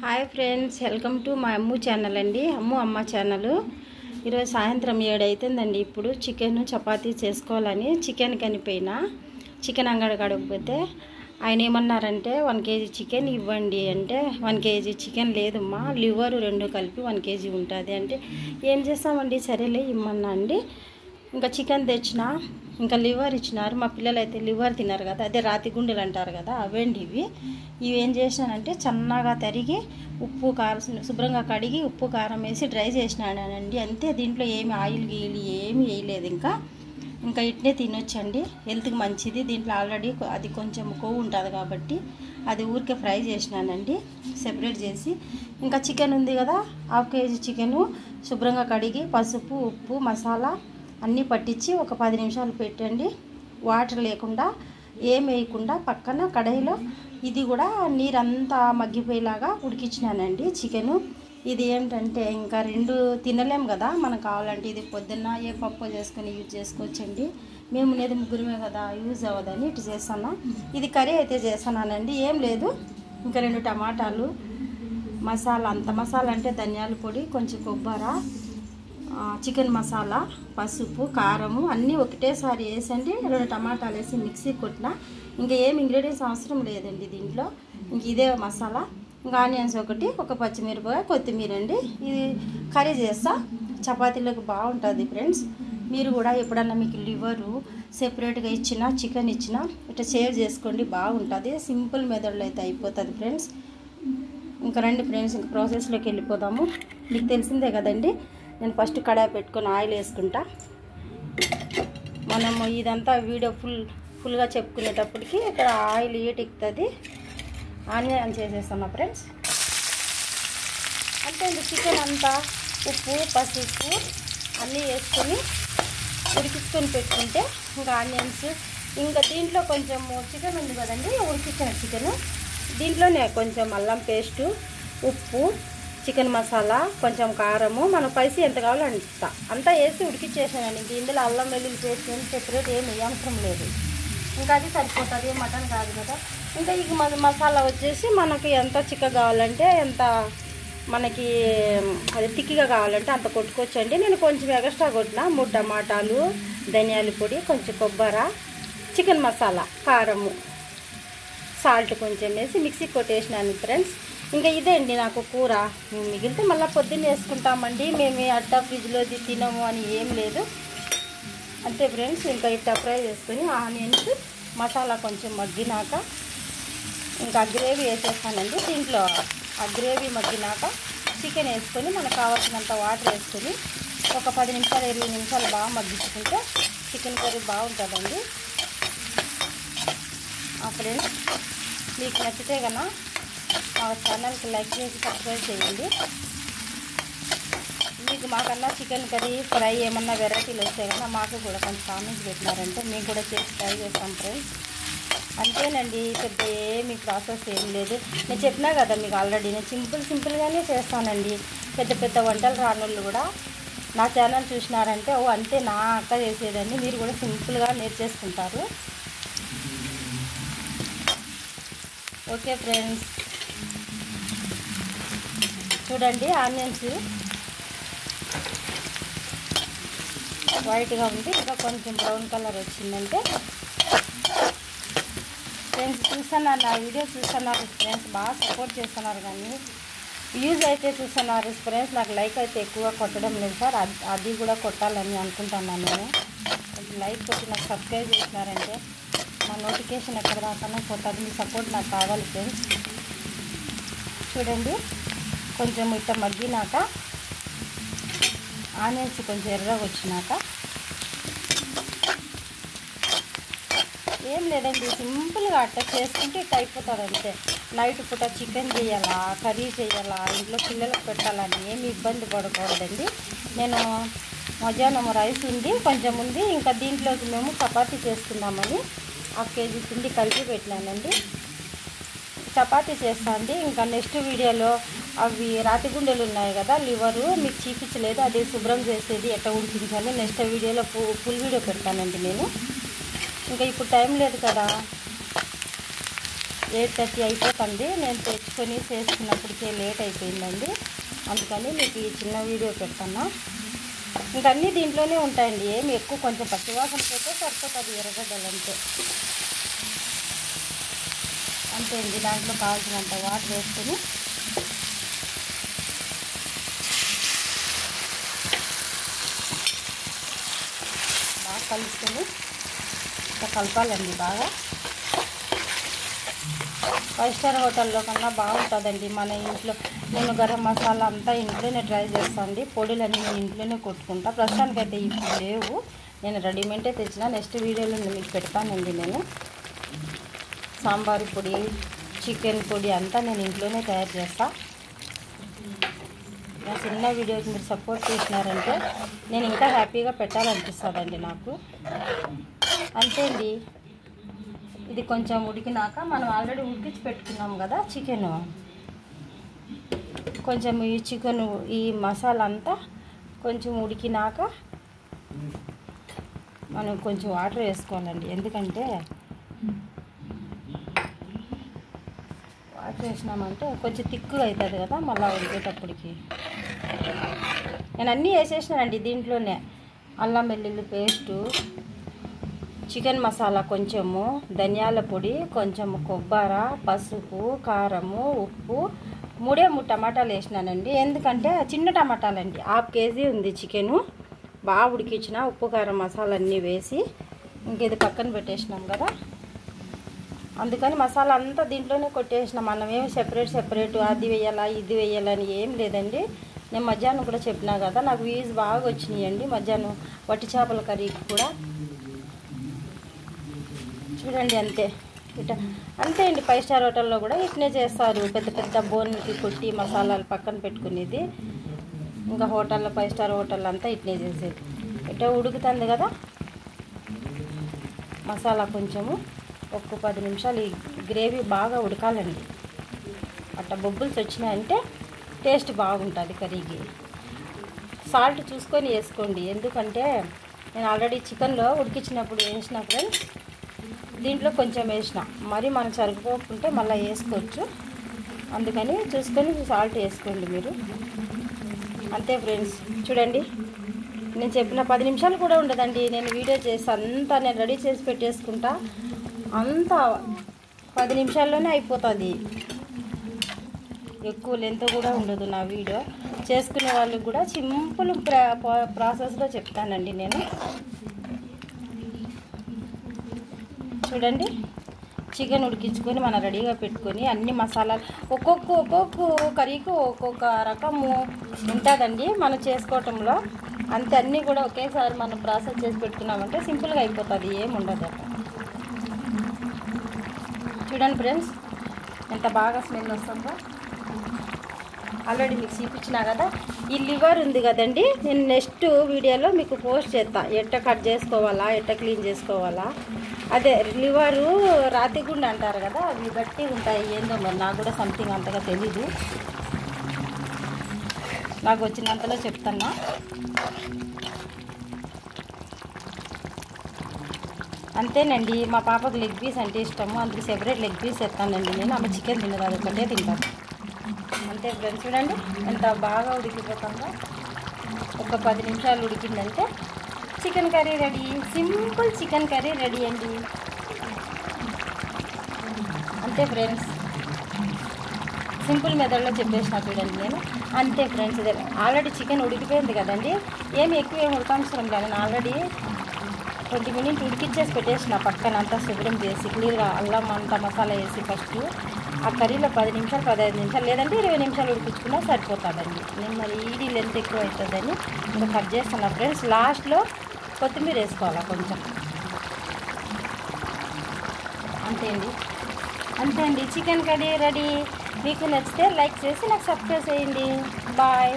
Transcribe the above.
Hi friends, welcome to మా అమ్ము channel అండి. అమ్మ ఛానల్. ఈరోజు సాయంత్రం 7 అవుతుందండి. ఇప్పుడు చికెన్ చపాతీ చేసుకోవాలని చికెన్ కనిపోయినా చికెన్ అంగడి కడగకపోతే ఆయన ఏమన్నారంటే 1 kg చికెన్ ఇవ్వండి అంటే 1 kg చికెన్ లేదమ్మా, లివర్ 2 కలిపి 1 kg ఉంటుంది అంటే ఏం చేస్తామండి, సరేలే ఇమ్మన్నా అండి. ఇంకా చికెన్ తెచ్చిన, ఇంకా లివర్ ఇచ్చినారు. మా పిల్లలు అయితే లివర్ తిన్నారు కదా, అదే రాతి గుండెలు అంటారు కదా, అవేండి ఇవి ఏం చేసినానంటే సన్నగా తరిగి ఉప్పు కారం శుభ్రంగా కడిగి ఉప్పు కారం వేసి డ్రై చేసినానండి. అంతే, దీంట్లో ఏమి ఆయిల్ గీలి ఏమి వేయలేదు. ఇంకా ఇట్నే తినొచ్చండి, హెల్త్కి మంచిది. దీంట్లో ఆల్రెడీ అది కొంచెం కొవ్వు ఉంటుంది కాబట్టి అది ఊరికే ఫ్రై చేసినానండి, సెపరేట్ చేసి. ఇంకా చికెన్ ఉంది కదా, 1/2 kg చికెను శుభ్రంగా కడిగి పసుపు ఉప్పు మసాలా అన్నీ పట్టించి ఒక 10 నిమిషాలు పెట్టండి. వాటర్ లేకుండా ఏం వేయకుండా పక్కన కడాయిలో ఇది కూడా నీరంతా మగ్గిపోయేలాగా ఉడికించినానండి చికెను. ఇది ఏంటంటే ఇంకా 2 తినలేం కదా, మనకు కావాలంటే ఇది పొద్దున్న ఏ పప్పు చేసుకొని యూజ్ చేసుకోవచ్చండి. మేము అనేది ముగ్గురమే కదా, యూజ్ అవ్వదని ఇటు చేస్తాను. ఇది కర్రీ అయితే చేస్తున్నానండి, ఏం లేదు. ఇంకా 2 టమాటాలు, మసాలా, అంత మసాలా అంటే ధనియాల పొడి, కొంచెం కొబ్బరి, చికెన్ మసాలా, పసుపు కారము అన్నీ ఒకటేసారి వేసండి. 2 టమాటాలు వేసి మిక్సీ కొట్టిన. ఇంకా ఏం ఇంగ్రీడియంట్స్ అవసరం లేదండి దీంట్లో. ఇంక ఇదే మసాలా, ఇంకా ఆనియన్స్ ఒక పచ్చిమిరపకాయ, కొత్తిమీర అండి. ఇది కర్రీ చేస్తా, చపాతీలోకి బాగుంటుంది ఫ్రెండ్స్. మీరు కూడా ఎప్పుడన్నా మీకు లివరు సెపరేట్గా ఇచ్చినా చికెన్ ఇచ్చినా ఇట్లా షేర్ చేసుకోండి, బాగుంటుంది. సింపుల్ మెథడ్లో అయితే అయిపోతుంది ఫ్రెండ్స్. ఇంకా రండి ఫ్రెండ్స్, ఇంకా ప్రాసెస్లోకి వెళ్ళిపోదాము. మీకు తెలిసిందే కదండి, నేను ఫస్ట్ కడాయి పెట్టుకొని ఆయిల్ వేసుకుంటా. మనము ఇదంతా వీడియో ఫుల్గా చెప్పుకునేటప్పటికి ఇక్కడ ఆయిల్ ఎక్కుతుంది. ఆనియన్ చేసేస్తాను ఫ్రెండ్స్. అంతే అండి, చికెన్ అంతా ఉప్పు పసుపు అన్నీ వేసుకొని ఉడికించుకొని పెట్టుకుంటే ఇంకా ఆనియన్స్, ఇంకా దీంట్లో కొంచెం చికెన్ ఉంది కదండి, ఉడికించిన చికెన్, దీంట్లోనే కొంచెం అల్లం పేస్టు, ఉప్పు, చికెన్ మసాలా, కొంచెం కారము, మన స్పైసీ ఎంత కావాలో అంతా వేసి ఉడికిచ్చేసానండి. ఇంక ఇందులో అల్లం వెల్లుల్లి పేస్ట్ ఏమి సెపరేట్ ఏమి అవసరం లేదు. ఇంకా అది సరిపోతుంది, మటన్ కాదు కదా. ఇంకా ఈ మసాలా వచ్చేసి మనకి ఎంత చిక్కగా కావాలంటే ఎంత, మనకి అది తిక్కిగా కావాలంటే అంత కొట్టుకోవచ్చండి. నేను కొంచెం ఎక్స్ట్రా కొట్టిన 3 టమాటాలు, ధనియాల పొడి, కొంచెం కొబ్బరి, చికెన్ మసాలా, కారము, సాల్ట్ కొంచెం వేసి మిక్సీ కొట్టేసినాను ఫ్రెండ్స్. ఇంకా ఇదే అండి నాకు కూర. మిగిలితే మళ్ళీ పొద్దున్న వేసుకుంటామండి, మేము అట్టా ఫ్రిడ్జ్లోది తినము అని ఏం లేదు. అంతే ఫ్రెండ్స్. ఇంకా ఇట్టా ఫ్రై చేసుకొని ఆనియన్స్ మసాలా కొంచెం మగ్గినాక ఇంకా గ్రేవీ వేసేస్తానండి. దీంట్లో ఆ గ్రేవీ మగ్గినాక చికెన్ వేసుకొని మనకు కావాల్సినంత వాటర్ వేసుకొని ఒక 10 నిమిషాలు 20 నిమిషాలు బాగా మగ్గించుకుంటే చికెన్ కర్రీ బాగుంటుందండి. ఫ్రెండ్స్, మీకు నచ్చితే కన్నా మా ఛానల్కి లైక్ చేసి సబ్స్క్రైబ్ చేయండి. మీకు మాకన్నా చికెన్ కర్రీ ఫ్రై ఏమన్నా వెరైటీలు వస్తే కన్నా మాకు కూడా కొంచెం కామెంట్స్ పెట్టినారంటే మేము కూడా చేసి ట్రై చేస్తాం ఫ్రెండ్స్. అంతేనండి, పెద్ద ఏమి ప్రాసెస్ ఏం లేదు. నేను చెప్పినా కదా మీకు ఆల్రెడీ, నేను సింపుల్గానే చేస్తానండి. పెద్ద వంటలు రానోళ్ళు కూడా నా ఛానల్ చూసినారంటే ఓ అంతే నా అక్క చేసేదండి, మీరు కూడా సింపుల్గా నేర్చేసుకుంటారు. ఓకే ఫ్రెండ్స్, చూడండి ఆనియన్స్ వైట్గా ఉంది, ఇంకా కొంచెం బ్రౌన్ కలర్ వచ్చిందంటే ఫ్రెండ్స్ చూస్తున్నారు, నా వీడియో చూస్తున్నారు ఫ్రెండ్స్, బాగా సపోర్ట్ చేస్తున్నారు. కానీ వ్యూస్ అయితే చూస్తున్నారు ఫ్రెండ్స్, నాకు లైక్ అయితే ఎక్కువ కొట్టడం లేదు సార్, అది కూడా కొట్టాలని అనుకుంటున్నాను నేను. కొంచెం లైక్ కొట్టి నాకు సబ్స్క్రైబ్ చేసినారంటే నా నోటిఫికేషన్ ఎక్కడ దాకా పోతుంది. మీ సపోర్ట్ నాకు కావాలి ఫ్రెండ్స్. చూడండి, కొంచెం ఇట్లా మగ్గినాక ఆనియన్స్ కొంచెం ఎర్రగా వచ్చినాక ఏం లేదండి, సింపుల్గా అట్లా చేసుకుంటే ఇట్లా అయిపోతుంది అంతే. నైట్ పూట చికెన్ చేయాలా, కర్రీ చేయాలా, ఇంట్లో పిల్లలకు పెట్టాలని ఏమి ఇబ్బంది పడకూడదండి. నేను మధ్యాహ్నం రైస్ ఉంది కొంచెం ఉంది, ఇంకా దీంట్లోకి మేము చపాతీ చేసుకుందామని 1/2 kg పిండి కలిపి పెట్టినానండి. చపాతీ చేస్తాండి. ఇంకా నెక్స్ట్ వీడియోలో అవి రాతి గుండెలు ఉన్నాయి కదా, లివరు మీకు చూపించలేదు, అది శుభ్రం చేసేది ఎట్లా ఉడికించాలి నెక్స్ట్ వీడియోలో ఫుల్ వీడియో పెడతానండి నేను. ఇంకా ఇప్పుడు టైం లేదు కదా, 8:30 అయిపోతుంది. నేను తెచ్చుకొని చేసుకున్నప్పటికే లేట్ అయిపోయిందండి. అందుకని మీకు ఈ చిన్న వీడియో పెడతాను. ఇంకా అన్నీ దీంట్లోనే ఉంటాయండి. ఏమి ఎక్కువ కొంచెం పచ్చివాసన పోతే సరిపోతుంది. ఎర్రగడ్డలు అంతే అండి. దాంట్లో కావాల్సినంత వాటర్ వేసుకొని బాగా కలుపుకొని ఇంకా కలపాలండి. బాగా 5 స్టార్ హోటల్లో కన్నా బాగుంటుందండి. మన ఇంట్లో నేను గరం మసాలా అంతా ఇంట్లోనే ట్రై చేస్తాను అండి. పొడులన్నీ నేను ఇంట్లోనే కొట్టుకుంటా. ప్రస్తుతానికైతే ఇప్పుడు లేవు, నేను రెడీమేడే తెచ్చిన. నెక్స్ట్ వీడియోలో మీకు పెడతానండి. నేను సాంబారు పొడి, చికెన్ పొడి అంతా నేను ఇంట్లోనే తయారు చేస్తాను. నా చిన్న వీడియోకి మీరు సపోర్ట్ చేసినారంటే నేను ఇంకా హ్యాపీగా పెట్టాలనిపిస్తుందండి నాకు. అంతే అండి. ఇది కొంచెం ఉడికినాక మనం ఆల్రెడీ ఉడికించి పెట్టుకున్నాం కదా చికెను, కొంచెం ఈ చికెన్ ఈ మసాలా అంతా కొంచెం ఉడికినాక మనం కొంచెం వాటర్ వేసుకోవాలండి. ఎందుకంటే వాటర్ వేసినామంటే కొంచెం తిక్కుగా అవుతుంది కదా మళ్ళీ ఉడికేటప్పటికి. నేను అన్నీ వేసేసినానండి దీంట్లోనే. అల్లం వెల్లుల్లి పేస్టు, చికెన్ మసాలా కొంచెము, ధనియాల పొడి కొంచెము, కొబ్బరి, పసుపు, కారము, ఉప్పు, 3 టమాటాలు వేసినానండి. ఎందుకంటే చిన్న టమాటాలండి. 1/2 కేజీ ఉంది చికెను. బాగా ఉడికించిన ఉప్పు కారం మసాలా అన్నీ వేసి ఇంక ఇది పక్కన పెట్టేసినాం కదా. అందుకని మసాలా అంతా దీంట్లోనే కొట్టేసినాం. మనం ఏమి సెపరేట్ అది వేయాలా ఇది వేయాలని ఏం లేదండి. నేను మధ్యాహ్నం కూడా చెప్పినా కదా, నాకు వ్యూస్ బాగా వచ్చినాయండి మధ్యాహ్నం వట్టి చేపల కర్రీకి కూడా. చూడండి అంతే అంతే అండి. 5 స్టార్ హోటల్లో కూడా ఇట్నే చేస్తారు. పెద్ద పెద్ద బోన్కి కొట్టి మసాలాలు పక్కన పెట్టుకునేది. ఇంకా హోటల్లో 5 స్టార్ హోటల్ అంతా ఇట్నే చేసేది. ఇట్లా ఉడుకుతుంది కదా మసాలా కొంచెము. ఒక్క 10 నిమిషాలు ఈ గ్రేవీ బాగా ఉడకాలండి. అట్లా బొబ్బుల్స్ వచ్చినాయంటే టేస్ట్ బాగుంటుంది కర్రీకి. సాల్ట్ చూసుకొని వేసుకోండి. ఎందుకంటే నేను ఆల్రెడీ చికెన్లో ఉడికించినప్పుడు వేసిన ఫ్రెండ్స్, దీంట్లో కొంచెం వేసిన. మరి మనం సరిపోకుంటే మళ్ళీ వేసుకోవచ్చు. అందుకని చూసుకొని సాల్ట్ వేసుకోండి మీరు. అంతే ఫ్రెండ్స్. చూడండి నేను చెప్పిన 10 నిమిషాలు కూడా ఉండదండి. నేను వీడియో చేసి అంతా నేను రెడీ చేసి పెట్టేసుకుంటా. అంతా 10 నిమిషాల్లోనే అయిపోతుంది. ఎక్కువ లెంత్ కూడా ఉండదు నా వీడియో. చేసుకునే వాళ్ళకి కూడా సింపుల్ ప్రాసెస్లో చెప్తానండి నేను. చూడండి చికెన్ ఉడికించుకొని మనం రెడీగా పెట్టుకొని అన్ని మసాలాలు ఒక్కొక్క కర్రీకి ఒక్కొక్క రకము ఉంటుందండి మనం చేసుకోవటంలో. అంతే అన్నీ కూడా ఒకేసారి మనం ప్రాసెస్ చేసి పెట్టుకున్నామంటే సింపుల్గా అయిపోతుంది, ఏముండదు. చూడండి ఫ్రెండ్స్ ఎంత బాగా స్మెల్ వస్తుందో. ఆల్రెడీ మీకు చూపించినా కదా. ఈ లివర్ ఉంది కదండి, నేను నెక్స్ట్ వీడియోలో మీకు పోస్ట్ చేస్తా. ఎట్ట కట్ చేసుకోవాలా, ఎట్ట క్లీన్ చేసుకోవాలా. అదే లివరు రాతిగుండ అంటారు కదా, అవి గట్టిగా ఉంటాయి. ఏందో మరి నాకు కూడా సంథింగ్ అంతగా తెలీదు. నాకు వచ్చినంతలో చెప్తున్నా. అంతేనండి. మా పాపకు లెగ్ పీస్ అంటే ఇష్టము, అందుకు సెపరేట్ లెగ్ పీస్ చేస్తానండి నేను. ఆమె చికెన్ తినదు, అది ఒకటే తింటాను. అంతే ఫ్రెండ్స్. చూడండి ఎంత బాగా ఉడికిపోతుందో. ఒక 10 నిమిషాలు ఉడికిందంటే chicken curry ready. Simple chicken curry ready అండి. అంతే ఫ్రెండ్స్. సింపుల్ మెథడ్లో చెప్పేసిన చూడండి నేను. అంతే ఫ్రెండ్స్. ఇదే ఆల్రెడీ చికెన్ ఉడికిపోయింది కదండి. ఏమి ఎక్కువ ఏమి ఉడకాల్సిన లేదు. నేను ఆల్రెడీ 20 మినిట్స్ ఉడికిచ్చేసి పెట్టేసిన పక్కన అంతా శుభ్రం చేసి క్లియర్గా అల్లం అంతా మసాలా వేసి ఫస్ట్ ఆ కర్రీలో 10 నిమిషాలు 15 నిమిషాలు లేదంటే 20 నిమిషాలు ఉడికించుకున్నా సరిపోతుందండి. నేను మరి ఈడీ లెంత్ ఎక్కువ అవుతుందని ఇంకా కట్ చేస్తున్నా ఫ్రెండ్స్. లాస్ట్లో కొత్తిమీర వేసుకోవాలా కొంచెం. అంతే అండి చికెన్ కర్రీ రెడీ. మీకు నచ్చితే లైక్ చేసి నాకు సబ్స్క్రైబ్ చేయండి. బాయ్.